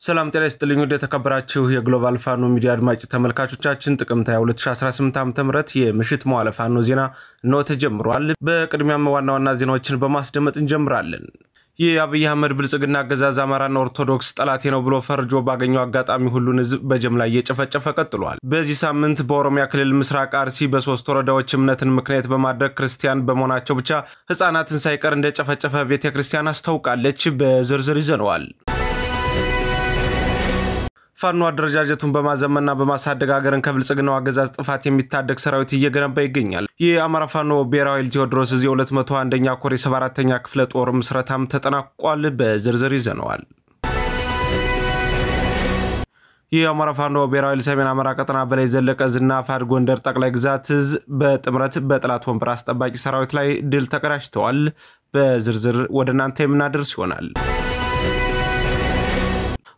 ሰላም ጤና ይስጥልኝ ወደ ተከበራችሁ የግሎባል ፋኖ ሚዲያ አድማጭ ተመልካቾቻችን ጥቅምት 2018 ዓ.ም የምሽት መዋለ ፋኖ ዜና ነው ተጀምሯል። በቅድሚያም ዋና ዜናዎችን በማስደመጥ እንጀምራለን። የአብይ አህመድ ብልጽግና አገዛዝ አማራና ኦርቶዶክስ ጠላቴ ነው ብሎ ፈርጆ ባገኘው አጋጣሚ ሁሉን ህዝብ በጅምላ እየጨፈጨፈ ቀጥሏል። በዚህ ሳምንት በኦሮሚያ ክልል ምስራቅ አርሲ በ3 ወረዳዎች እምነትን ምክንያት በማድረግ ክርስቲያን በመሆናቸው ብቻ ህፃናትን ሳይቀር እንደጨፈጨፈ ቤተክርስቲያን አስታውቃለች። በዝርዝር ይዘነዋል። ፋኖ አደረጃጀቱን በማዘመንና በማሳደግ ሀገርን ከብልጽግናው አገዛዝ ጥፋት የሚታደግ ሰራዊት እየገነባ ይገኛል። የአማራ ፋኖ ብሔራዊ ኃይል ቴዎድሮስ እዚህ 201ኛ ኮር 74ኛ ክፍለ ጦር ምስረታም ተጠናቋል። በዝርዝር ይዘነዋል። የአማራ ፋኖ ብሔራዊ ኃይል ሰሜን አማራ ቀጠና በላይ ዘለቀ ዝና ፋድ ጎንደር ጠቅላይ ግዛት በጥምረት በጥላት ወንበር አስጠባቂ ሰራዊት ላይ ድል ተቀዳጅተዋል። በዝርዝር ወደናንተ የምናደርስ ይሆናል።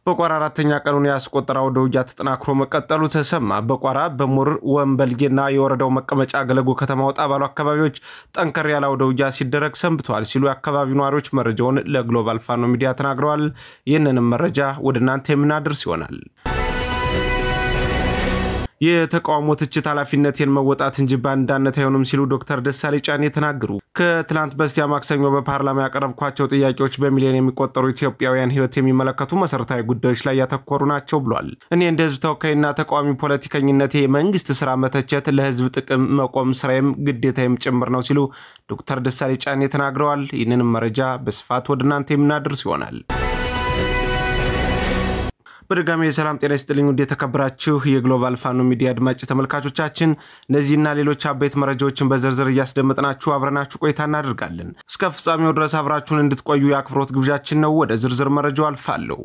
በቋራ አራተኛ ቀኑን ያስቆጠረው ውጊያ ተጠናክሮ መቀጠሉ ተሰማ። በቋራ በሙር ወንበልጌና የወረዳው መቀመጫ ገለጎ ከተማ ወጣ ባሉ አካባቢዎች ጠንከር ያለ ውጊያ ሲደረግ ሰንብቷል ሲሉ የአካባቢው ነዋሪዎች መረጃውን ለግሎባል ፋኖ ሚዲያ ተናግረዋል። ይህንንም መረጃ ወደናንተ የምናደርስ ይሆናል። የተቃውሞ ትችት ኃላፊነትን መወጣት እንጂ ባንዳነት አይሆንም ሲሉ ዶክተር ደሳለኝ ጫኔ ተናገሩ። ከትላንት በስቲያ ማክሰኞ በፓርላማ ያቀረብኳቸው ጥያቄዎች በሚሊዮን የሚቆጠሩ ኢትዮጵያውያን ህይወት የሚመለከቱ መሰረታዊ ጉዳዮች ላይ ያተኮሩ ናቸው ብሏል። እኔ እንደ ህዝብ ተወካይና ተቃዋሚ ፖለቲከኝነቴ መንግስት ስራ መተቸት ለህዝብ ጥቅም መቆም ስራዬም ግዴታዬም ጭምር ነው ሲሉ ዶክተር ደሳለኝ ጫኔ ተናግረዋል። ይህንንም መረጃ በስፋት ወደናንተ የምናደርስ ይሆናል። በድጋሚ የሰላም ጤና ይስጥልኝ ወደ ተከበራችሁ የግሎባል ፋኖ ሚዲያ አድማጭ ተመልካቾቻችን እነዚህና ሌሎች አበይት መረጃዎችን በዝርዝር እያስደመጥናችሁ አብረናችሁ ቆይታ እናደርጋለን። እስከ ፍጻሜው ድረስ አብራችሁን እንድትቆዩ የአክብሮት ግብዣችን ነው። ወደ ዝርዝር መረጃው አልፋለሁ።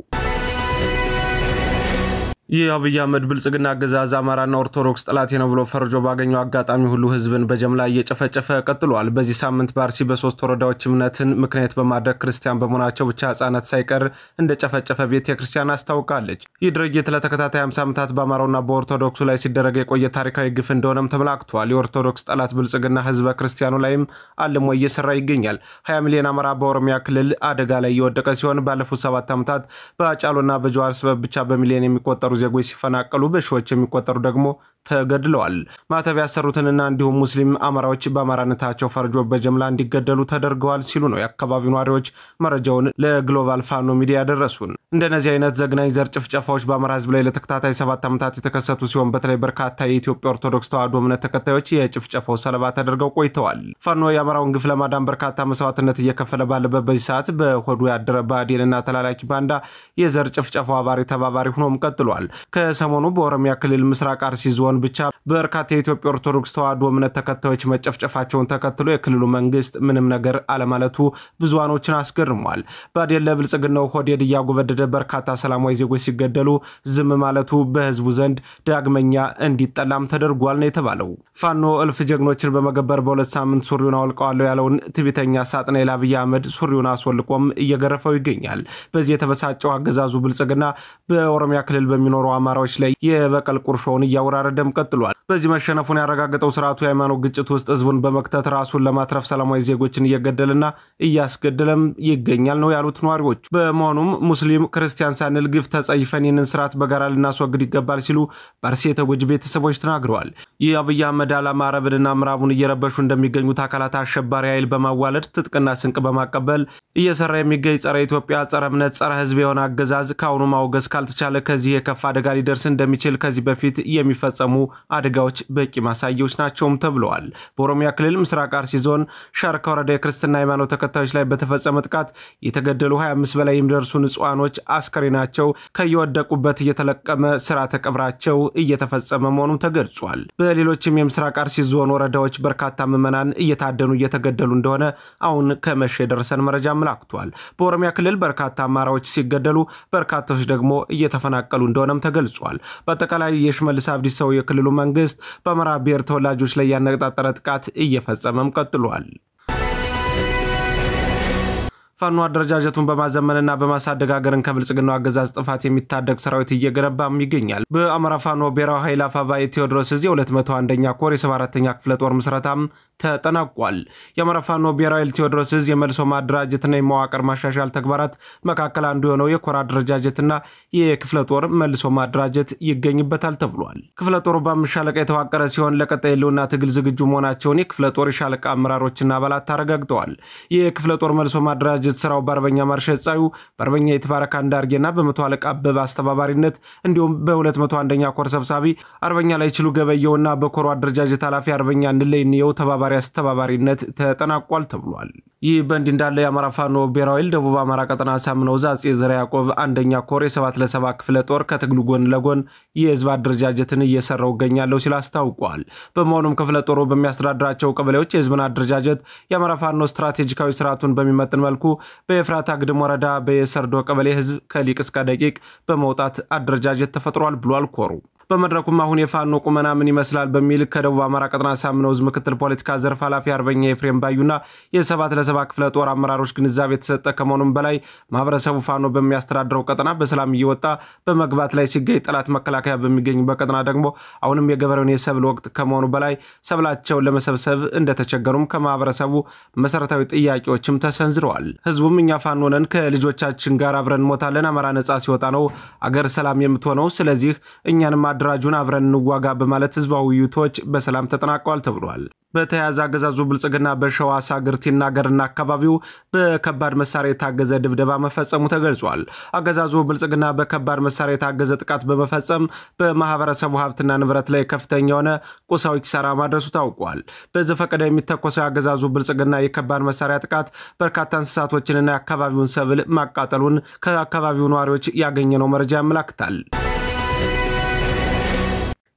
የአብይ አህመድ ብልጽግና አገዛዝ አማራና ኦርቶዶክስ ጠላቴ ነው ብሎ ፈርጆ ባገኘው አጋጣሚ ሁሉ ህዝብን በጅምላ እየጨፈጨፈ ቀጥሏል። በዚህ ሳምንት በአርሲ በ3 ወረዳዎች እምነትን ምክንያት በማድረግ ክርስቲያን በመሆናቸው ብቻ ህፃናት ሳይቀር እንደጨፈጨፈ ቤተክርስቲያን አስታውቃለች። ይህ ድርጊት ለተከታታይ 50 ዓመታት በአማራውና በኦርቶዶክሱ ላይ ሲደረግ የቆየ ታሪካዊ ግፍ እንደሆነም ተመላክቷል። የኦርቶዶክስ ጠላት ብልጽግና ህዝበ ክርስቲያኑ ላይም አልሞ እየሰራ ይገኛል። 20 ሚሊዮን አማራ በኦሮሚያ ክልል አደጋ ላይ እየወደቀ ሲሆን ባለፉት 7 ዓመታት በአጫሉና በጀዋር ሰበብ ብቻ በሚሊዮን የሚቆጠሩ ዜጎች ሲፈናቀሉ በሺዎች የሚቆጠሩ ደግሞ ተገድለዋል። ማተብ ያሰሩትንና እንዲሁም ሙስሊም አማራዎች በአማራነታቸው ፈርጆ በጅምላ እንዲገደሉ ተደርገዋል ሲሉ ነው የአካባቢው ነዋሪዎች መረጃውን ለግሎባል ፋኖ ሚዲያ ያደረሱን። እንደነዚህ አይነት ዘግናኝ ዘር ጭፍጨፋዎች በአማራ ህዝብ ላይ ለተከታታይ 7 ዓመታት የተከሰቱ ሲሆን በተለይ በርካታ የኢትዮጵያ ኦርቶዶክስ ተዋሕዶ እምነት ተከታዮች የጭፍጨፋው ሰለባ ተደርገው ቆይተዋል። ፋኖ የአማራውን ግፍ ለማዳን በርካታ መስዋዕትነት እየከፈለ ባለበት በዚህ ሰዓት በሆዱ ያደረ ብአዴንና ተላላኪ ባንዳ የዘር ጭፍጨፋው አባሪ ተባባሪ ሆኖም ቀጥሏል። ከሰሞኑ በኦሮሚያ ክልል ምስራቅ አርሲ ዞን ብቻ በርካታ የኢትዮጵያ ኦርቶዶክስ ተዋሕዶ እምነት ተከታዮች መጨፍጨፋቸውን ተከትሎ የክልሉ መንግስት ምንም ነገር አለማለቱ ብዙሃኖችን አስገርሟል። ብአዴን ለብልጽግናው ሆዴድ እያጎበደደ በርካታ ሰላማዊ ዜጎች ሲገደሉ ዝም ማለቱ በህዝቡ ዘንድ ዳግመኛ እንዲጠላም ተደርጓል ነው የተባለው። ፋኖ እልፍ ጀግኖችን በመገበር በ2 ሳምንት ሱሪውን አውልቀዋለሁ ያለውን ትዕቢተኛ ሳጥናኤል አብይ አህመድ ሱሪውን አስወልቆም እየገረፈው ይገኛል። በዚህ የተበሳጨው አገዛዙ ብልጽግና በኦሮሚያ ክልል በሚኖሩ አማራዎች ላይ የበቀል ቁርሾውን እያወራረደም ቀጥሏል። በዚህ መሸነፉን ያረጋገጠው ስርዓቱ የሃይማኖት ግጭት ውስጥ ህዝቡን በመክተት ራሱን ለማትረፍ ሰላማዊ ዜጎችን እየገደለና እያስገደለም ይገኛል ነው ያሉት ነዋሪዎች። በመሆኑም ሙስሊም ክርስቲያን ሳንል ግፍ ተጸይፈን ይህንን ስርዓት በጋራ ልናስወግድ ይገባል ሲሉ በአርሲ የተጎጂ ቤተሰቦች ተናግረዋል። ይህ አብይ አህመድ ዓላማ አረብንና ምዕራቡን እየረበሹ እንደሚገኙት አካላት አሸባሪ ኃይል በማዋለድ ትጥቅና ስንቅ በማቀበል እየሰራ የሚገኝ ጸረ ኢትዮጵያ፣ ጸረ እምነት፣ ጸረ ህዝብ የሆነ አገዛዝ ከአሁኑ ማውገዝ ካልተቻለ ከዚህ የከፋ አደጋ ሊደርስ እንደሚችል ከዚህ በፊት የሚፈጸሙ አደጋዎች በቂ ማሳያዎች ናቸውም ተብለዋል። በኦሮሚያ ክልል ምስራቅ አርሲ ዞን ሻርካ ወረዳ የክርስትና ሃይማኖት ተከታዮች ላይ በተፈጸመ ጥቃት የተገደሉ 25 በላይ የሚደርሱ ንጹሃኖች አስከሬናቸው ከየወደቁበት እየተለቀመ ስርዓተ ቀብራቸው እየተፈጸመ መሆኑን ተገልጿል። በሌሎችም የምስራቅ አርሲ ዞን ወረዳዎች በርካታ ምዕመናን እየታደኑ እየተገደሉ እንደሆነ አሁን ከመሸ የደረሰን መረጃ አመላክቷል። በኦሮሚያ ክልል በርካታ አማራዎች ሲገደሉ በርካታዎች ደግሞ እየተፈናቀሉ እንደሆነም ተገልጿል። በአጠቃላይ የሽመልስ አብዲሳው የክልሉ መንግስት በአማራ ብሔር ተወላጆች ላይ ያነጣጠረ ጥቃት እየፈጸመም ቀጥሏል። ፋኖ አደረጃጀቱን በማዘመንና በማሳደግ ሀገርን ከብልጽግናው አገዛዝ ጥፋት የሚታደግ ሰራዊት እየገነባም ይገኛል። በአማራ ፋኖ ብሔራዊ ኃይል አፋባ ቴዎድሮስ ዕዝ 201ኛ ኮር የ74ኛ ክፍለ ጦር ምስረታም ተጠናቋል። የአማራ ፋኖ ብሔራዊ ኃይል ቴዎድሮስ ዕዝ የመልሶ ማደራጀትና የመዋቅር ማሻሻል ተግባራት መካከል አንዱ የሆነው የኮር አደረጃጀትና የክፍለ ጦር መልሶ ማደራጀት ይገኝበታል ተብሏል። ክፍለ ጦሩ በ5 ሻለቃ የተዋቀረ ሲሆን ለቀጣይ ህልውና ትግል ዝግጁ መሆናቸውን የክፍለ ጦር ሻለቃ አመራሮችና አባላት አረጋግጠዋል። የክፍለ ጦር መልሶ ማደራጀት ስራው በአርበኛ ማርሸት ጻዩ በአርበኛ የተባረከ አንዳርጌና በመቶ አለቃ አበበ አስተባባሪነት እንዲሁም በ201ኛ ኮር ሰብሳቢ አርበኛ ላይ ችሉ ገበየውና በኮሩ አደረጃጀት ኃላፊ አርበኛ ንለይንየው ተባባሪ አስተባባሪነት ተጠናቋል ተብሏል። ይህ በእንዲህ እንዳለ የአማራ ፋኖ ብሔራዊ ኃይል ደቡብ አማራ ቀጠና ሳምነው ዕዝ አጼ ዘርዓ ያዕቆብ አንደኛ ኮር የ7 ለ7 ክፍለ ጦር ከትግሉ ጎን ለጎን የህዝብ አደረጃጀትን እየሰራው ይገኛል ሲል አስታውቋል። በመሆኑም ክፍለ ጦሩ በሚያስተዳድራቸው ቀበሌዎች የህዝብን አደረጃጀት የአማራ ፋኖ ስትራቴጂካዊ ስርዓቱን በሚመጥን መልኩ በኤፍራታ ግድም ወረዳ በየሰርዶ ቀበሌ ህዝብ ከሊቅ እስከ ደቂቅ በመውጣት አደረጃጀት ተፈጥሯል ብሏል ኮሩ። በመድረኩም አሁን የፋኖ ቁመና ምን ይመስላል በሚል ከደቡብ አማራ ቀጠና ሳምነው ዕዝ ምክትል ፖለቲካ ዘርፍ ኃላፊ አርበኛ ኤፍሬም ባዩና የ7 ለ7 ክፍለ ጦር አመራሮች ግንዛቤ የተሰጠ ከመሆኑም በላይ ማህበረሰቡ ፋኖ በሚያስተዳድረው ቀጠና በሰላም እየወጣ በመግባት ላይ ሲገኝ ጠላት መከላከያ በሚገኝ በቀጠና ደግሞ አሁንም የገበሬውን የሰብል ወቅት ከመሆኑ በላይ ሰብላቸውን ለመሰብሰብ እንደተቸገሩም ከማህበረሰቡ መሰረታዊ ጥያቄዎችም ተሰንዝረዋል። ህዝቡም እኛ ፋኖ ነን፣ ከልጆቻችን ጋር አብረን እንሞታለን፣ አማራ ነጻ ሲወጣ ነው አገር ሰላም የምትሆነው፣ ስለዚህ እኛንም አድራጁን አብረን እንዋጋ በማለት ህዝባዊ ውይይቶች በሰላም ተጠናቀዋል ተብሏል። በተያያዘ አገዛዙ ብልጽግና በሸዋ ሳግርቲና ገርና አካባቢው በከባድ መሳሪያ የታገዘ ድብደባ መፈጸሙ ተገልጿል። አገዛዙ ብልጽግና በከባድ መሳሪያ የታገዘ ጥቃት በመፈጸም በማህበረሰቡ ሀብትና ንብረት ላይ ከፍተኛ የሆነ ቁሳዊ ኪሳራ ማድረሱ ታውቋል። በዘፈቀደ የሚተኮሰው አገዛዙ ብልጽግና የከባድ መሳሪያ ጥቃት በርካታ እንስሳቶችንና የአካባቢውን ሰብል ማቃጠሉን ከአካባቢው ነዋሪዎች ያገኘነው መረጃ ያመለክታል።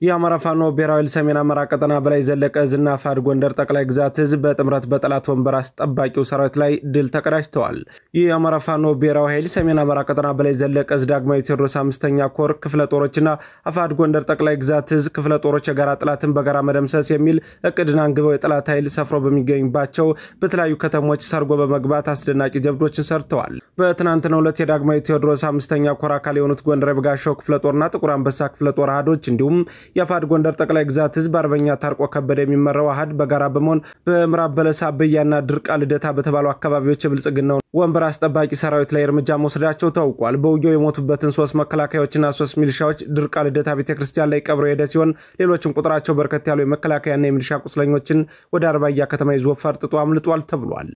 የአማራ ፋኖ ብሔራዊ ኃይል ሰሜን አማራ ቀጠና በላይ ዘለቀ ዕዝና አፋድ ጎንደር ጠቅላይ ግዛት ዕዝ በጥምረት በጠላት ወንበር አስጠባቂው ሰራዊት ላይ ድል ተቀዳጅተዋል። የአማራ ፋኖ ብሔራዊ ኃይል ሰሜን አማራ ቀጠና በላይ ዘለቀ ዕዝ ዳግማዊ ቴዎድሮስ 5ኛ ኮር ክፍለ ጦሮችና አፋድ ጎንደር ጠቅላይ ግዛት ዕዝ ክፍለ ጦሮች የጋራ ጠላትን በጋራ መደምሰስ የሚል እቅድን አንግበው የጠላት ኃይል ሰፍሮ በሚገኝባቸው በተለያዩ ከተሞች ሰርጎ በመግባት አስደናቂ ጀብዶችን ሰርተዋል። በትናንትናው ዕለት የዳግማዊ ቴዎድሮስ 5ኛ ኮር አካል የሆኑት ጎንደር በጋሻው ክፍለ ጦርና ጥቁር አንበሳ ክፍለ ጦር አሃዶች እንዲሁም የአፋድ ጎንደር ጠቅላይ ግዛት ዕዝ በአርበኛ ታርቆ ከበደ የሚመራው አሃድ በጋራ በመሆን በምዕራብ በለሳ በያና ድርቃ ልደታ በተባሉ አካባቢዎች የብልጽግናው ወንበር አስጠባቂ ሰራዊት ላይ እርምጃ መውሰዳቸው ታውቋል። በውጊያው የሞቱበትን 3 መከላከያዎችና 3 ሚሊሻዎች ድርቃ ልደታ ቤተክርስቲያን ላይ ቀብሮ ሄደ ሲሆን ሌሎችም ቁጥራቸው በርከት ያሉ የመከላከያና የሚሊሻ ቁስለኞችን ወደ አርባያ ከተማ ይዞ ፈርጥጦ አምልጧል ተብሏል።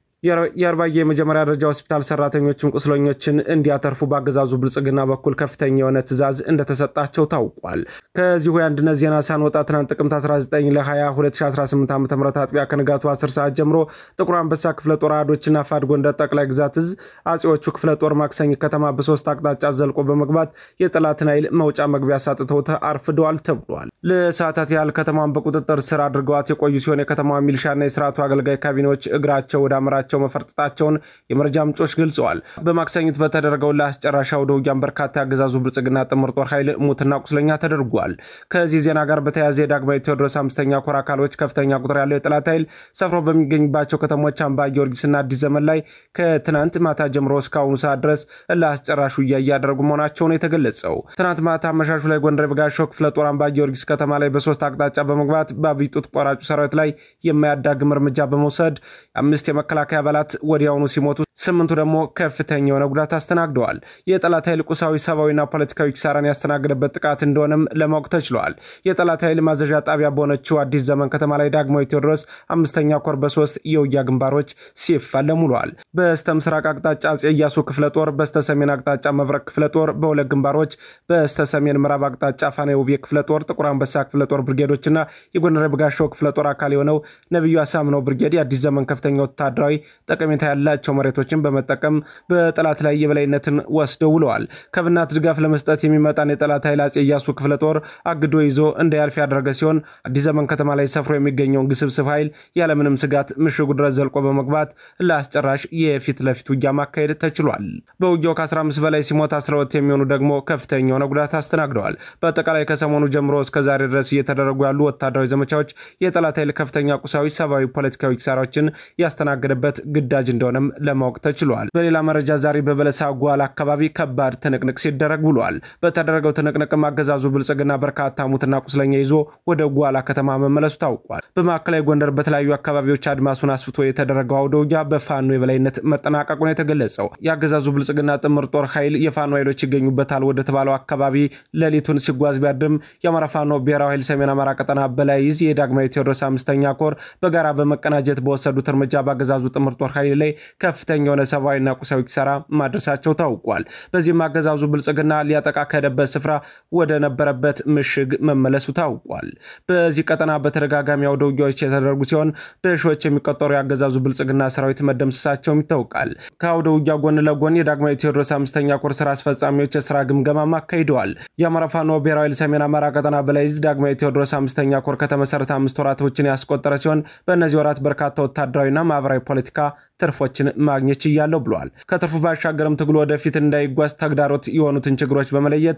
የአርባያ የመጀመሪያ ደረጃ ሆስፒታል ሰራተኞችን ቁስለኞችን እንዲያተርፉ በአገዛዙ ብልጽግና በኩል ከፍተኛ የሆነ ትዕዛዝ እንደተሰጣቸው ታውቋል። ከዚሁ የአንድነት ዜና ሳንወጣ ትናንት ጥቅምት 19 ለ20 2018 ዓ.ም አጥቢያ ከንጋቱ 10 ሰዓት ጀምሮ ጥቁር አንበሳ ክፍለ ጦር አሃዶችና አፋድ ጎንደር ጠቅላይ ግዛት ዕዝ አጼዎቹ ክፍለ ጦር ማክሰኝ ከተማ በ3 አቅጣጫ ዘልቆ በመግባት የጠላትን ኃይል መውጫ መግቢያ ሳጥተው አርፍደዋል ተብሏል። ለሰዓታት ያህል ከተማን በቁጥጥር ስር አድርገዋት የቆዩ ሲሆን የከተማዋ ሚሊሻና የስርዓቱ አገልጋይ ካቢኔዎች እግራቸው ወደ አመራቸው መፈርጠጣቸውን የመረጃ ምንጮች ገልጸዋል። በማክሰኝት በተደረገው ለአስጨራሽ አውደ ውጊያ በርካታ ያገዛዙ ብልጽግና ጥምር ጦር ኃይል ሙትና ቁስለኛ ተደርጓል። ከዚህ ዜና ጋር በተያያዘ የዳግማዊ ቴዎድሮስ 5ኛ ኮር አካሎች ከፍተኛ ቁጥር ያለው የጠላት ኃይል ሰፍሮ በሚገኝባቸው ከተሞች አምባ ጊዮርጊስና አዲስ ዘመን ላይ ከትናንት ማታ ጀምሮ እስካሁኑ ሰዓት ድረስ ለአስጨራሽ ውጊያ እያደረጉ መሆናቸውን የተገለጸው። ትናንት ማታ አመሻሹ ላይ ጎንደር በጋሻው ክፍለ ጦር አምባ ጊዮርጊስ ከተማ ላይ በ3 አቅጣጫ በመግባት በአብይጡት ቆራጩ ሰራዊት ላይ የማያዳግም እርምጃ በመውሰድ 5 የመከላከያ አባላት ወዲያውኑ ሲሞቱ 8ቱ ደግሞ ከፍተኛ የሆነ ጉዳት አስተናግደዋል። የጠላት ኃይል ቁሳዊ ሰባዊና ፖለቲካዊ ኪሳራን ያስተናገደበት ጥቃት እንደሆነም ለማወቅ ተችሏል። የጠላት ኃይል ማዘዣ ጣቢያ በሆነችው አዲስ ዘመን ከተማ ላይ ዳግማዊ ቴዎድሮስ 5ኛ ኮር በ3 የውጊያ ግንባሮች ሲፋለም ውሏል። በስተ ምስራቅ አቅጣጫ አጼ ኢያሱ ክፍለ ጦር፣ በስተ ሰሜን አቅጣጫ መብረቅ ክፍለ ጦር በሁለት ግንባሮች፣ በስተ ሰሜን ምዕራብ አቅጣጫ ፋኔ ውብዬ ክፍለ ጦር፣ ጥቁር አንበሳ ክፍለ ጦር ብርጌዶችና የጎንደር በጋሻው ክፍለ ጦር አካል የሆነው ነብዩ አሳምነው ብርጌድ የአዲስ ዘመን ከፍተኛ ወታደራዊ ጠቀሜታ ያላቸው መሬቶችን በመጠቀም በጠላት ላይ የበላይነትን ወስደው ውለዋል። ከብናት ድጋፍ ለመስጠት የሚመጣን የጠላት ኃይል አጼ ኢያሱ ክፍለ ጦር አግዶ ይዞ እንዳያልፍ ያደረገ ሲሆን አዲስ ዘመን ከተማ ላይ ሰፍሮ የሚገኘውን ግስብስብ ኃይል ያለምንም ስጋት ምሽጉ ድረስ ዘልቆ በመግባት ለአስጨራሽ የፊት ለፊት ውጊያ ማካሄድ ተችሏል። በውጊያው ከ15 በላይ ሲሞት 12 የሚሆኑ ደግሞ ከፍተኛ የሆነ ጉዳት አስተናግደዋል። በአጠቃላይ ከሰሞኑ ጀምሮ እስከ ዛሬ ድረስ እየተደረጉ ያሉ ወታደራዊ ዘመቻዎች የጠላት ኃይል ከፍተኛ ቁሳዊ፣ ሰብአዊ፣ ፖለቲካዊ ኪሳራዎችን ያስተናገደበት ግዳጅ እንደሆነም ለማወቅ ለማወቅ ተችሏል። በሌላ መረጃ ዛሬ በበለሳ ጓል አካባቢ ከባድ ትንቅንቅ ሲደረግ ብሏል። በተደረገው ትንቅንቅ አገዛዙ ብልጽግና በርካታ ሙትና ቁስለኛ ይዞ ወደ ጓላ ከተማ መመለሱ ታውቋል። በማዕከላዊ ጎንደር በተለያዩ አካባቢዎች አድማሱን አስፍቶ የተደረገው አውደ ውጊያ በፋኖ የበላይነት መጠናቀቁን የተገለጸው የአገዛዙ ብልጽግና ጥምር ጦር ኃይል የፋኖ ኃይሎች ይገኙበታል ወደ ተባለው አካባቢ ሌሊቱን ሲጓዝ ቢያድም የአማራ ፋኖ ብሔራዊ ኃይል ሰሜን አማራ ቀጠና በላይዝ የዳግማዊ ቴዎድሮስ 5ኛ ኮር በጋራ በመቀናጀት በወሰዱት እርምጃ በአገዛዙ ጥምር ጦር ኃይል ላይ ከፍተኛ የሆነ ሰብአዊና ቁሳዊ ኪሳራ ማድረሳቸው ታውቋል። በዚህም አገዛዙ ብልጽግና ሊያጠቃ ከሄደበት ስፍራ ወደ ነበረበት ምሽግ መመለሱ ታውቋል። በዚህ ቀጠና በተደጋጋሚ አውደ ውጊያዎች የተደረጉ ሲሆን በሺዎች የሚቆጠሩ የአገዛዙ ብልጽግና ሰራዊት መደምሰሳቸው ይታወቃል። ከአውደ ውጊያ ጎን ለጎን የዳግማዊ ቴዎድሮስ 5ኛ ኮር ስራ አስፈጻሚዎች የስራ ግምገማ አካሂደዋል። የአማራ ፋኖ ብሔራዊ ኃይል ሰሜን አማራ ቀጠና በላይዝ ዳግማዊ ቴዎድሮስ 5ኛ ኮር ከተመሰረተ 5 ወራቶችን ያስቆጠረ ሲሆን በእነዚህ ወራት በርካታ ወታደራዊና ማህበራዊ ፖለቲካ ትርፎችን ማግኘት ይያለው ብሏል። ከትርፉ ባሻገርም ትግሉ ወደፊት እንዳይጓዝ ተግዳሮት የሆኑትን ችግሮች በመለየት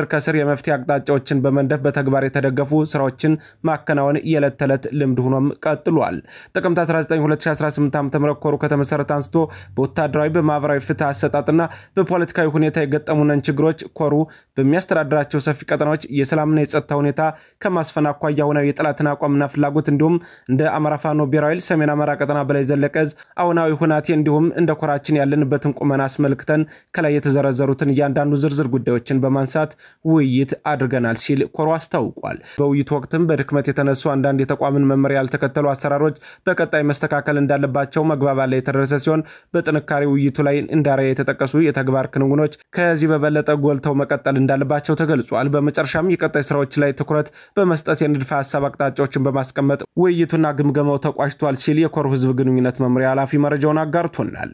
ከስር የመፍትሄ አቅጣጫዎችን በመንደፍ በተግባር የተደገፉ ስራዎችን ማከናወን የዕለት ተዕለት ልምድ ሆኖም ቀጥሏል። ጥቅምት 19 2018 ዓ.ም ኮሩ ከተመሰረተ አንስቶ በወታደራዊ በማህበራዊ ፍትህ አሰጣጥና በፖለቲካዊ ሁኔታ የገጠሙንን ችግሮች ኮሩ በሚያስተዳድራቸው ሰፊ ቀጠናዎች የሰላምና የጸጥታ ሁኔታ ከማስፈን አኳያ ሆነው የጠላትን አቋምና ፍላጎት እንዲሁም እንደ አማራ ፋኖ ብሔራዊ ኃይል ሰሜን አማራ ቀጠና በላይ ዘለቀዝ አሁናዊ ሁናቴ እንዲሁም እንደ ኮራችን ያለንበትን ቁመና አስመልክተን ከላይ የተዘረዘሩትን እያንዳንዱ ዝርዝር ጉዳዮችን በማንሳት ውይይት አድርገናል ሲል ኮሩ አስታውቋል። በውይይቱ ወቅትም በድክመት የተነሱ አንዳንድ የተቋምን መመሪያ ያልተከተሉ አሰራሮች በቀጣይ መስተካከል እንዳለባቸው መግባባት ላይ የተደረሰ ሲሆን በጥንካሬ ውይይቱ ላይ እንዳሪያ የተጠቀሱ የተግባር ክንውኖች ከዚህ በበለጠ ጎልተው መቀጠል እንዳለባቸው ተገልጿል። በመጨረሻም የቀጣይ ስራዎች ላይ ትኩረት በመስጠት የንድፈ ሐሳብ አቅጣጫዎችን በማስቀመጥ ውይይቱና ግምገማው ተቋጭቷል ሲል የኮሩ ህዝብ ግንኙነት መምሪያ ኃላፊ መረጃውን አጋርቶናል።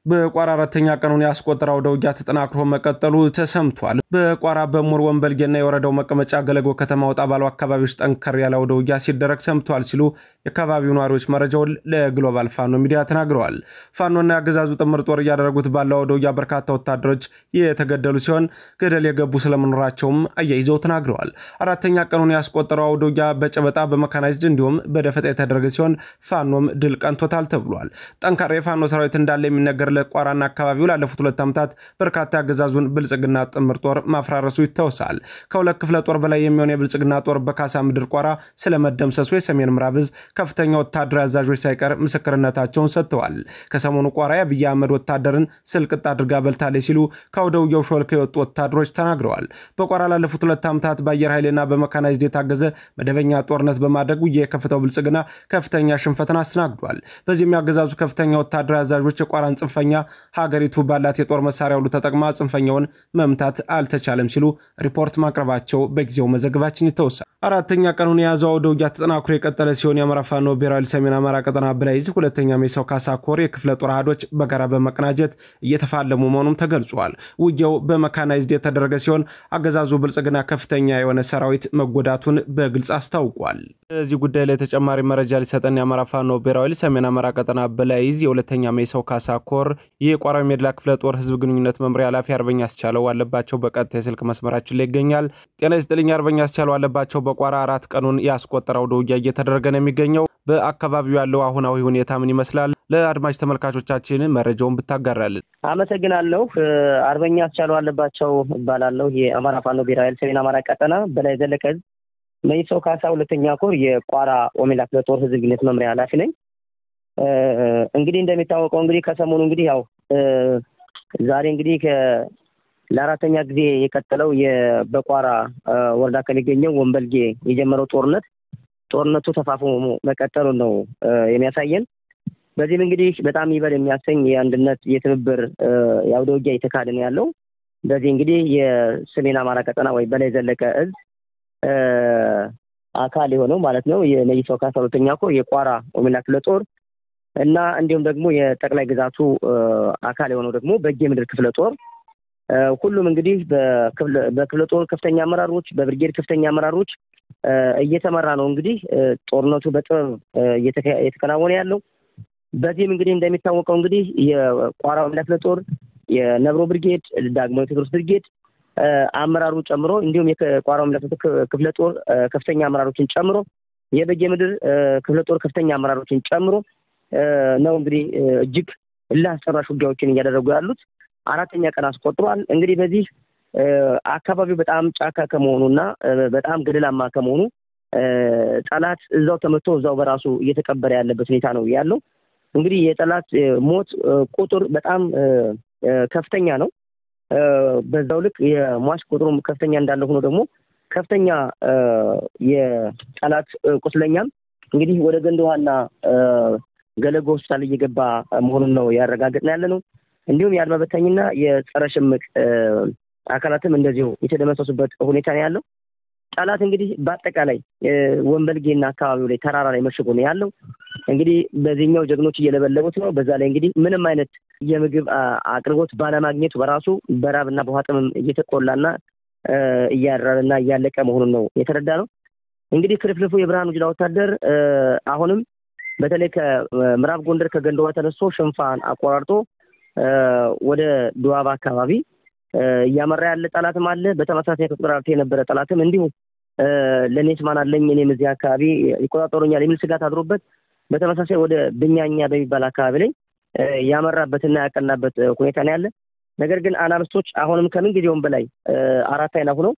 በቋራ አራተኛ ቀኑን ያስቆጠረው አውደ ውጊያ ተጠናክሮ መቀጠሉ ተሰምቷል። በቋራ በሙር ወንበልጌና የወረዳው መቀመጫ ገለጎ ከተማ ወጣ ባለው አካባቢዎች ጠንከር ያለ አውደ ውጊያ ሲደረግ ሰምቷል ሲሉ የአካባቢው ነዋሪዎች መረጃውን ለግሎባል ፋኖ ሚዲያ ተናግረዋል። ፋኖና ያገዛዙ ጥምር ጦር ያደረጉት ባለው አውደ ውጊያ በርካታ ወታደሮች የተገደሉ ሲሆን ገደል የገቡ ስለመኖራቸውም አያይዘው ተናግረዋል። አራተኛ ቀኑን ያስቆጠረው አውደ ውጊያ በጨበጣ በመካናይዝድ እንዲሁም በደፈጣ የተደረገ ሲሆን ፋኖም ድል ቀንቶታል ተብሏል። ጠንካራ የፋኖ ሰራዊት እንዳለ የሚነገር ለቋራና አካባቢው ላለፉት 2 ዓመታት በርካታ ያገዛዙን ብልጽግና ጥምር ጦር ማፍራረሱ ይተወሳል። ከሁለት ክፍለ ጦር በላይ የሚሆን የብልጽግና ጦር በካሳ ምድር ቋራ ስለመደምሰሱ የሰሜን ምዕራብ ዕዝ ከፍተኛ ወታደራዊ አዛዦች ሳይቀር ምስክርነታቸውን ሰጥተዋል። ከሰሞኑ ቋራ የአብይ አህመድ ወታደርን ስልቅጥ አድርጋ በልታለች ሲሉ ከአውደ ውጊያው ሾልከው የወጡ ወታደሮች ተናግረዋል። በቋራ ላለፉት 2 ዓመታት በአየር ኃይልና በመካናይዝድ የታገዘ መደበኛ ጦርነት በማድረግ የከፈተው ብልጽግና ከፍተኛ ሽንፈትን አስተናግዷል። በዚህም ያገዛዙ ከፍተኛ ወታደራዊ አዛዦች የቋራን ጽንፈኛ ሀገሪቱ ባላት የጦር መሳሪያ ሁሉ ተጠቅማ ጽንፈኛውን መምታት አልተቻለም ሲሉ ሪፖርት ማቅረባቸው በጊዜው መዘገባችን ይተወሳል። አራተኛ ቀኑን የያዘው አውደ ውጊያ ተጠናክሮ የቀጠለ ሲሆን የአማራ ፋኖ ብሔራዊ ሰሜን አማራ ቀጠና በላይዝ ሁለተኛ ሜሳው ካሳ ኮር የክፍለ ጦር አሃዶች በጋራ በመቀናጀት እየተፋለሙ መሆኑም ተገልጿል። ውጊያው በመካናይዝድ የተደረገ ሲሆን አገዛዙ ብልጽግና ከፍተኛ የሆነ ሰራዊት መጎዳቱን በግልጽ አስታውቋል። በዚህ ጉዳይ ላይ ተጨማሪ መረጃ ሊሰጠን የአማራ ፋኖ ብሔራዊ ሰሜን አማራ ቀጠና በላይዝ የሁለተኛ ሜሳው ካሳ ኮር የቋራ ሜድላ ክፍለ ጦር ህዝብ ግንኙነት መምሪያ ኃላፊ አርበኛ አስቻለው አለባቸው በቀጥታ የስልክ መስመራችን ላይ ይገኛል። ጤና ይስጥልኝ አርበኛ አስቻለው አለባቸው። በቋራ 4 ቀኑን ያስቆጠረው አውደ ውጊያ እየተደረገ ነው የሚገኘው። በአካባቢው ያለው አሁናዊ ሁኔታ ምን ይመስላል? ለአድማጭ ተመልካቾቻችን መረጃውን ብታጋራልን። አመሰግናለሁ። አርበኛ አስቻለው አለባቸው እባላለሁ። የአማራ ፋኖ ብሔራዊ ኃይል ሰሜን አማራ ቀጠና በላይ ዘለቀ ዕዝ መይሶ ካሳ ሁለተኛ ኮር የቋራ ኦሜላ ክፍለ ጦር ህዝብ ግንኙነት መምሪያ ኃላፊ ነኝ። እንግዲህ እንደሚታወቀው እንግዲህ ከሰሞኑ እንግዲህ ያው ዛሬ እንግዲህ ለአራተኛ ጊዜ የቀጠለው በቋራ ወረዳ ከሚገኘው ወንበልጌ የጀመረው ጦርነቱ ተፋፍሞ መቀጠሉን ነው የሚያሳየን። በዚህም እንግዲህ በጣም ይበል የሚያሰኝ የአንድነት የትብብር የአውደ ውጊያ እየተካሄደ ነው ያለው። በዚህ እንግዲህ የሰሜን አማራ ቀጠና ወይ በላይ ዘለቀ ዕዝ አካል የሆነው ማለት ነው የመይሶ ካሳ ሁለተኛ ኮር የቋራ ኦሜላ ክፍለ ጦር እና እንዲሁም ደግሞ የጠቅላይ ግዛቱ አካል የሆነው ደግሞ በጌ ምድር ክፍለ ጦር ሁሉም እንግዲህ በክፍለ ጦር ከፍተኛ አመራሮች በብርጌድ ከፍተኛ አመራሮች እየተመራ ነው እንግዲህ ጦርነቱ በጥበብ እየተከናወነ ያለው። በዚህም እንግዲህ እንደሚታወቀው እንግዲህ የቋራ ኦሜላ ክፍለ ጦር የነብሮ ብርጌድ ዳግማዊ ቴዎድሮስ ብርጌድ አመራሩ ጨምሮ እንዲሁም የቋራ ኦሜላ ክፍለ ጦር ከፍተኛ አመራሮችን ጨምሮ የበጌ ምድር ክፍለ ጦር ከፍተኛ አመራሮችን ጨምሮ ነው እንግዲህ እጅግ ለአስጨራሽ ውጊያዎችን እያደረጉ ያሉት አራተኛ ቀን አስቆጥሯል። እንግዲህ በዚህ አካባቢው በጣም ጫካ ከመሆኑና በጣም ገደላማ ከመሆኑ ጠላት እዛው ተመቶ እዛው በራሱ እየተቀበረ ያለበት ሁኔታ ነው ያለው። እንግዲህ የጠላት ሞት ቁጥር በጣም ከፍተኛ ነው። በዛው ልክ የሟች ቁጥሩም ከፍተኛ እንዳለ ሆኖ ደግሞ ከፍተኛ የጠላት ቁስለኛም እንግዲህ ወደ ገንደዋና ገለጎ ሆስፒታል እየገባ መሆኑን ነው ያረጋግጥና ያለ ነው። እንዲሁም የአድማ በታኝና የጸረ ሽምቅ አካላትም እንደዚሁ የተደመሰሱበት ሁኔታ ነው ያለው። ጠላት እንግዲህ በአጠቃላይ ወንበልጌና አካባቢው ላይ ተራራ ላይ መሽጎ ነው ያለው። እንግዲህ በዚህኛው ጀግኖች እየለበለቡት ነው። በዛ ላይ እንግዲህ ምንም አይነት የምግብ አቅርቦት ባለማግኘቱ በራሱ በራብና በኋጥም እየተቆላና እያራረና እያለቀ መሆኑን ነው የተረዳ ነው። እንግዲህ ክልፍልፉ የብርሃኑ ጁላ ወታደር አሁንም በተለይ ከምዕራብ ጎንደር ከገንደዋ ተነስቶ ሽንፋን አቋራርጦ ወደ ዱዋባ አካባቢ እያመራ ያለ ጠላትም አለ። በተመሳሳይ ከቁጥራርቴ የነበረ ጠላትም እንዲሁ ለኔስ ማን አለኝ እኔም እዚህ አካባቢ ይቆጣጠሩኛል የሚል ስጋት አድሮበት በተመሳሳይ ወደ ብኛኛ በሚባል አካባቢ ላይ ያመራበትና ያቀናበት ሁኔታ ነው ያለ። ነገር ግን አናብስቶች አሁንም ከምን ጊዜውም በላይ አራት አይና ሆነው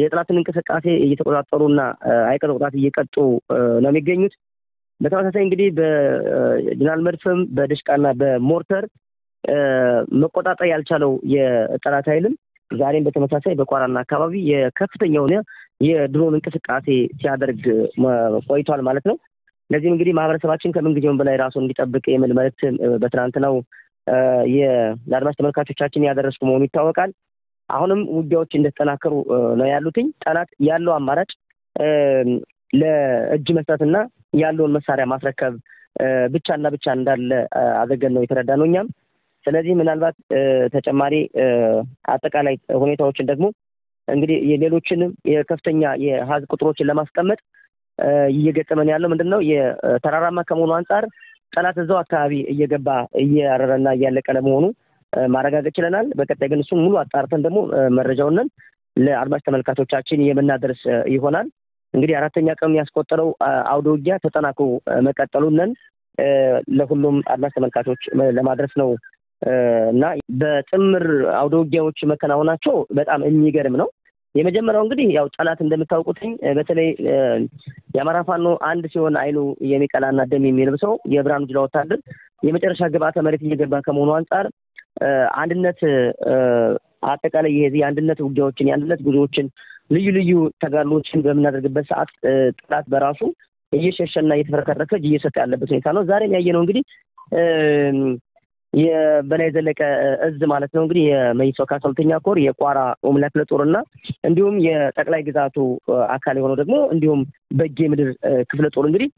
የጠላትን እንቅስቃሴ እየተቆጣጠሩና አይቀጡ ቅጣት እየቀጡ ነው የሚገኙት። በተመሳሳይ እንግዲህ በዲናል መድፍም በድሽቃና በሞርተር መቆጣጠር ያልቻለው የጠላት ኃይልም ዛሬም በተመሳሳይ በቋራና አካባቢ የከፍተኛውን የድሮን እንቅስቃሴ ሲያደርግ ቆይቷል ማለት ነው። ለዚህም እንግዲህ ማህበረሰባችን ከምን ጊዜውም በላይ ራሱን እንዲጠብቅ የሚል መልእክት በትናንትናው የአድማጭ ተመልካቾቻችን ያደረስኩ መሆኑ ይታወቃል። አሁንም ውጊያዎች እንደተጠናከሩ ነው ያሉትኝ። ጠላት ያለው አማራጭ ለእጅ መስጠትና ያለውን መሳሪያ ማስረከብ ብቻና ብቻ እንዳለ አድርገን ነው የተረዳ ነው እኛም። ስለዚህ ምናልባት ተጨማሪ አጠቃላይ ሁኔታዎችን ደግሞ እንግዲህ የሌሎችንም የከፍተኛ የሀዝ ቁጥሮችን ለማስቀመጥ እየገጠመን ያለው ምንድነው የተራራማ ከመሆኑ አንፃር ጠላት እዛው አካባቢ እየገባ እያረረና እያለቀ ለመሆኑ ማረጋገጥ ችለናል። በቀጣይ ግን እሱን ሙሉ አጣርተን ደግሞ መረጃውን ለአድማጭ ተመልካቾቻችን የምናደርስ ይሆናል። እንግዲህ አራተኛ ቀን ያስቆጠረው አውደ ውጊያ ተጠናክሮ መቀጠሉን ለሁሉም አድማጭ ተመልካቾች ለማድረስ ነው እና በጥምር አውደ ውጊያዎች መከናወናቸው በጣም የሚገርም ነው። የመጀመሪያው እንግዲህ ያው ጠላት እንደምታውቁትኝ በተለይ የአማራ ፋኖ አንድ ሲሆን አይኑ የሚቀላና ደም የሚለብሰው የብርሃኑ ጁላ ወታደር የመጨረሻ ግብዓተ መሬት እየገባ ከመሆኑ አንፃር አንድነት አጠቃላይ የዚህ አንድነት ውጊያዎችን የአንድነት ጉዞዎችን ልዩ ልዩ ተጋድሎችን በምናደርግበት ሰዓት ጠላት በራሱ እየሸሸና እየተፈረከረከ እየሰጠ ያለበት ሁኔታ ነው። ዛሬም ያየነው እንግዲህ የበላይ ዘለቀ እዝ ማለት ነው እንግዲህ የመይሶ ካሰልተኛ ኮር የቋራ ኦምላ ክፍለ ጦርና እንዲሁም የጠቅላይ ግዛቱ አካል የሆነው ደግሞ እንዲሁም በጌ ምድር ክፍለ ጦር እንግዲህ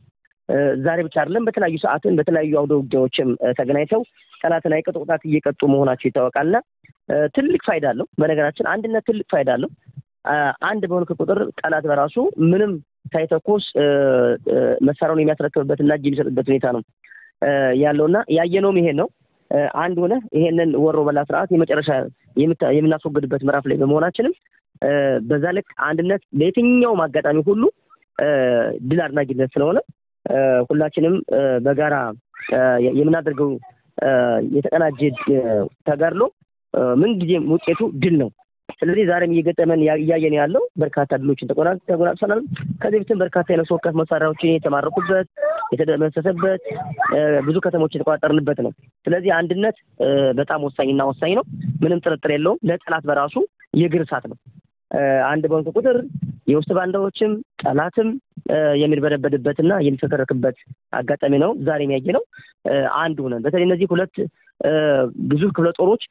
ዛሬ ብቻ አይደለም በተለያዩ ሰዓትን በተለያዩ አውደ ውጊያዎችም ተገናኝተው ጠላትን አይቀጡ ቅጣት እየቀጡ መሆናቸው ይታወቃልና ትልቅ ፋይዳ አለው። በነገራችን አንድነት ትልቅ ፋይዳ አለው። አንድ በሆነ ቁጥር ጠላት በራሱ ምንም ሳይተኮስ መሳሪያውን የሚያስረክብበትና እጅ የሚሰጥበት ሁኔታ ነው ያለውና ያየነውም ይሄን ነው። አንድ ሆነ ይሄንን ወሮ በላ ስርዓት የመጨረሻ የምናስወግድበት ምዕራፍ ላይ በመሆናችንም በዛ ልክ አንድነት በየትኛው አጋጣሚ ሁሉ ድል አድራጊነት ስለሆነ ሁላችንም በጋራ የምናደርገው የተቀናጀ ተጋድሎ ምን ጊዜም ውጤቱ ድል ነው። ስለዚህ ዛሬም እየገጠመን እያየን ያለው በርካታ ድሎችን ተጎናጽፈናል። ከዚህ በፊትም በርካታ የነፍስ ወከፍ መሳሪያዎችን የተማረኩበት የተደመሰሰበት ብዙ ከተሞች የተቋጠርንበት ነው። ስለዚህ አንድነት በጣም ወሳኝና ወሳኝ ነው። ምንም ጥርጥር የለውም። ለጠላት በራሱ የእግር እሳት ነው። አንድ በሆነ ቁጥር የውስጥ ባንዳዎችም ጠላትም የሚበረበድበትና የሚፈከረክበት አጋጣሚ ነው ዛሬም ያየነው። አንድ ሆነን በተለይ እነዚህ ሁለት ግዙፍ ክፍለ ጦሮች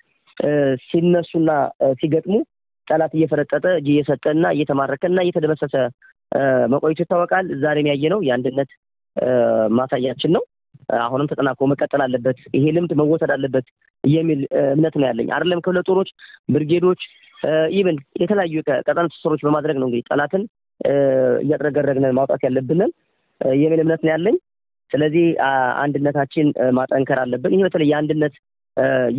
ሲነሱና ሲገጥሙ ጠላት እየፈረጠጠ እጅ እየሰጠና እየተማረከና እየተደመሰሰ መቆየቱ ይታወቃል። ዛሬም ያየነው የአንድነት ማሳያችን ነው። አሁንም ተጠናክሮ መቀጠል አለበት፣ ይሄ ልምድ መወሰድ አለበት የሚል እምነት ነው ያለኝ። አይደለም ክፍለ ጦሮች፣ ብርጌዶች ኢቭን የተለያዩ ቀጠና ትስስሮች በማድረግ ነው እንግዲህ ጠላትን እያጥረገረግን ማውጣት ያለብን የሚል እምነት ነው ያለኝ። ስለዚህ አንድነታችን ማጠንከር አለብን። ይሄ በተለይ የአንድነት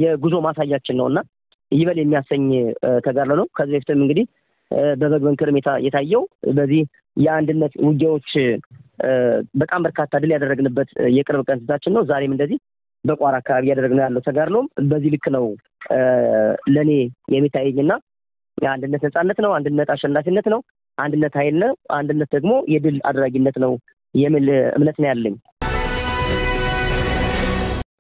የጉዞ ማሳያችን ነውና ይበል የሚያሰኝ ተጋድሎ ነው። ከዚህ በፊትም እንግዲህ በበግ መንከርም የታየው በዚህ የአንድነት ውጊያዎች በጣም በርካታ ድል ያደረግንበት የቅርብ ቀን ትዛችን ነው። ዛሬም እንደዚህ በቋራ አካባቢ ያደረግነው ያለው ተጋድሎም በዚህ ልክ ነው ለኔ የሚታየኝና አንድነት ነጻነት ነው፣ አንድነት አሸናፊነት ነው፣ አንድነት ኃይል ነው፣ አንድነት ደግሞ የድል አድራጊነት ነው የሚል እምነት ነው ያለኝ።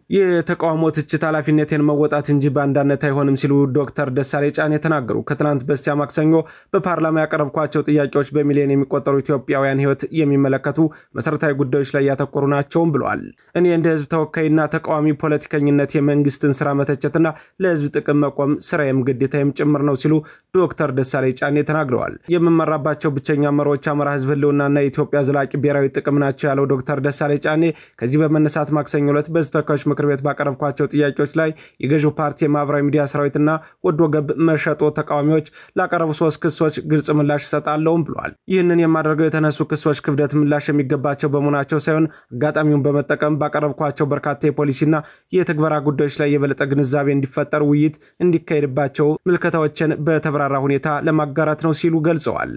የተቃውሞ ትችት ኃላፊነትን መወጣት እንጂ ባንዳነት አይሆንም ሲሉ ዶክተር ደሳለኝ ጫኔ ተናገሩ። ከትናንት በስቲያ ማክሰኞ በፓርላማ ያቀረብኳቸው ጥያቄዎች በሚሊዮን የሚቆጠሩ ኢትዮጵያውያን ህይወት የሚመለከቱ መሰረታዊ ጉዳዮች ላይ ያተኮሩ ናቸውም ብለዋል። እኔ እንደ ህዝብ ተወካይና ተቃዋሚ ፖለቲከኝነት የመንግስትን ስራ መተቸትና ለህዝብ ጥቅም መቆም ስራዬም ግዴታዬም ጭምር ነው ሲሉ ዶክተር ደሳለኝ ጫኔ ተናግረዋል። የምመራባቸው ብቸኛ መሪዎች አማራ ህዝብ ህልውናና የኢትዮጵያ ዘላቂ ብሔራዊ ጥቅም ናቸው ያለው ዶክተር ደሳለኝ ጫኔ ከዚህ በመነሳት ማክሰኞ ዕለት በተወካዮች ምክር ቤት ባቀረብኳቸው ጥያቄዎች ላይ የገዢው ፓርቲ የማህበራዊ ሚዲያ ሰራዊትና ወዶ ገብ መሸጦ ተቃዋሚዎች ላቀረቡ 3 ክሶች ግልጽ ምላሽ ሰጣለውም ብለዋል። ይህንን የማድረገው የተነሱ ክሶች ክብደት ምላሽ የሚገባቸው በመሆናቸው ሳይሆን አጋጣሚውን በመጠቀም ባቀረብኳቸው በርካታ የፖሊሲና የትግበራ ጉዳዮች ላይ የበለጠ ግንዛቤ እንዲፈጠር ውይይት እንዲካሄድባቸው ምልከታዎችን በተብራራ ሁኔታ ለማጋራት ነው ሲሉ ገልጸዋል።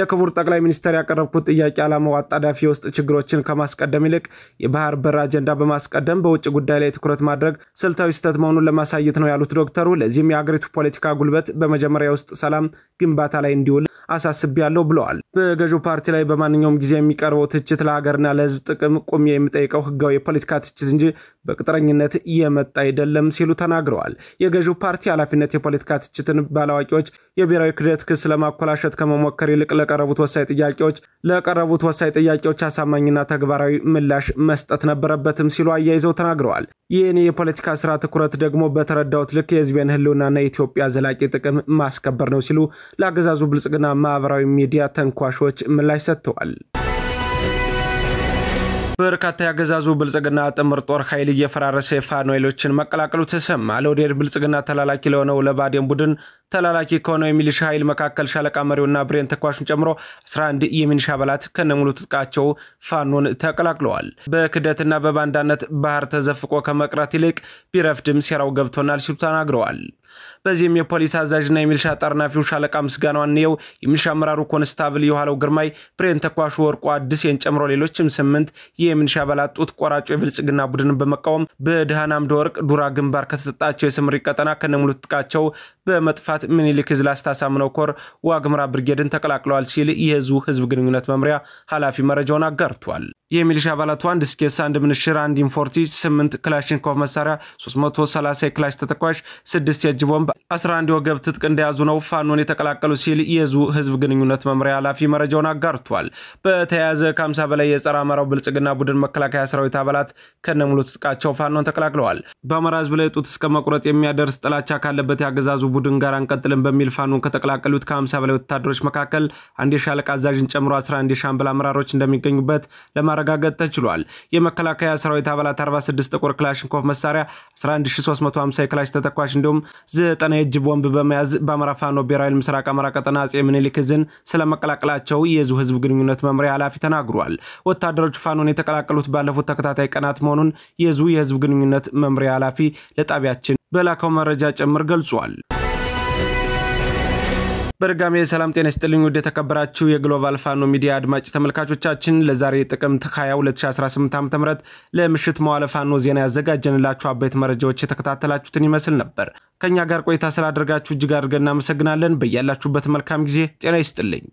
ለክቡር ጠቅላይ ሚኒስትር ያቀረብኩት ጥያቄ ዓላማው አጣዳፊ የውስጥ ችግሮችን ከማስቀደም ይልቅ የባህር በር አጀንዳ በማስቀደም በውጭ ጉዳይ ላይ ትኩረት ማድረግ ስልታዊ ስህተት መሆኑን ለማሳየት ነው ያሉት ዶክተሩ ለዚህም የሀገሪቱ ፖለቲካ ጉልበት በመጀመሪያ ውስጥ ሰላም ግንባታ ላይ እንዲውል አሳስቤያለሁ ብለዋል። በገዢው ፓርቲ ላይ በማንኛውም ጊዜ የሚቀርበው ትችት ለሀገርና ለህዝብ ጥቅም ቆም የሚጠይቀው ህጋዊ የፖለቲካ ትችት እንጂ በቅጥረኝነት የመጣ አይደለም ሲሉ ተናግረዋል። የገዢው ፓርቲ ኃላፊነት የፖለቲካ ትችትን ባላዋቂዎች የብሔራዊ ክህደት ክስ ለማኮላሸት ከመሞከር ይልቅ ለቀረቡት ወሳኝ ጥያቄዎች አሳማኝና ተግባራዊ ምላሽ መስጠት ነበረበትም ሲሉ አያይዘው ተናግረዋል። የኔ የፖለቲካ ስራ ትኩረት ደግሞ በተረዳውት ልክ የህዝብን ህልውናና የኢትዮጵያ ዘላቂ ጥቅም ማስከበር ነው ሲሉ ለአገዛዙ ብልጽግና ማህበራዊ ሚዲያ ተንኳሾች ምላሽ ሰጥተዋል። በርካታ ያገዛዙ ብልጽግና ጥምር ጦር ኃይል እየፈራረሰ ፋኖ ኃይሎችን መቀላቀሉ ተሰማ። ለወዴድ ብልጽግና ተላላኪ ለሆነው ለባዴን ቡድን ተላላኪ ከሆነው የሚሊሻ ኃይል መካከል ሻለቃ መሪውና ብሬን ተኳሹን ጨምሮ 11 የሚሊሻ አባላት ከነሙሉ ትጥቃቸው ፋኖን ተቀላቅለዋል። በክደትና በባንዳነት ባህር ተዘፍቆ ከመቅረት ይልቅ ቢረፍድም ሴራው ገብቶናል ሲሉ ተናግረዋል። በዚህም የፖሊስ አዛዥና የሚሊሻ ጠርናፊው ሻለቃ ምስጋናው አንየው፣ የሚሊሻ አመራሩ ኮንስታብል የኋላው ግርማይ፣ ብሬን ተኳሹ ወርቁ አዲስን ጨምሮ ሌሎችም 8 የሚሊሻ አባላት ጡት ቆራጮ የብልጽግና ቡድንን በመቃወም በደሃና አምደ ወርቅ ዱራ ግንባር ከተሰጣቸው የስምሪ ቀጠና ከነሙሉ ትጥቃቸው በመጥፋት ምኒልክ ዝላስታ ሳምነው ኮር ዋግምራ ብርጌድን ተቀላቅለዋል ሲል የዙ ህዝብ ግንኙነት መምሪያ ኃላፊ መረጃውን አጋርቷል። የሚሊሻ አባላቱ 1 ስኬስ 1 ምንሽር 1 ኢንፎርቲ 8 ክላሽንኮቭ መሳሪያ 330 ክላሽ ተተኳሽ 6 የእጅ ቦምብ 11 ወገብ ትጥቅ እንደያዙ ነው ፋኖን የተቀላቀሉ ሲል የዙ ህዝብ ግንኙነት መምሪያ ኃላፊ መረጃውን አጋርቷል። በተያያዘ ከ50 በላይ የጸረ አማራው ብልጽግና ቡድን መከላከያ ሰራዊት አባላት ከነሙሉ ትጥቃቸው ፋኖን ተቀላቅለዋል። በአማራ ህዝብ ላይ ጡት እስከ መቁረጥ የሚያደርስ ጥላቻ ካለበት ያገዛዙ ቡድን ጋር አንቀጥልም በሚል ፋኖን ከተቀላቀሉት ከ50 በላይ ወታደሮች መካከል አንድ የሻለቃ አዛዥን ጨምሮ 11 የሻምበል አመራሮች እንደሚገኙበት ለማረጋገጥ ተችሏል። የመከላከያ ሰራዊት አባላት 46 ጥቁር ክላሽንኮቭ መሳሪያ 11350 ክላሽ ተተኳሽ እንዲሁም 9 የእጅ ቦምብ በመያዝ በአማራ ፋኖ ብሔራዊ ምስራቅ አማራ ቀጠና አጼ ምኒልክ ዕዝን ስለመቀላቀላቸው የዙ ህዝብ ግንኙነት መምሪያ ኃላፊ ተናግሯል። ወታደሮች ፋኖን የተቀላቀሉት ባለፉት ተከታታይ ቀናት መሆኑን የዙ የህዝብ ግንኙነት መምሪያ ኃላፊ ለጣቢያችን በላከው መረጃ ጭምር ገልጿል። በርጋሜ ሰላም ጤና ይስጥልኝ ወደ ተከበራችሁ የግሎባል ፋኖ ሚዲያ አድማጭ ተመልካቾቻችን ለዛሬ ጥቅምት 20 2018 ዓ.ም ለምሽት መዋለ ፋኖ ዜና ያዘጋጀንላችሁ አበይት መረጃዎች የተከታተላችሁትን ይመስል ነበር። ከኛ ጋር ቆይታ ስላደረጋችሁ እጅግ አድርገን እናመሰግናለን። በያላችሁበት መልካም ጊዜ ጤና ይስጥልኝ።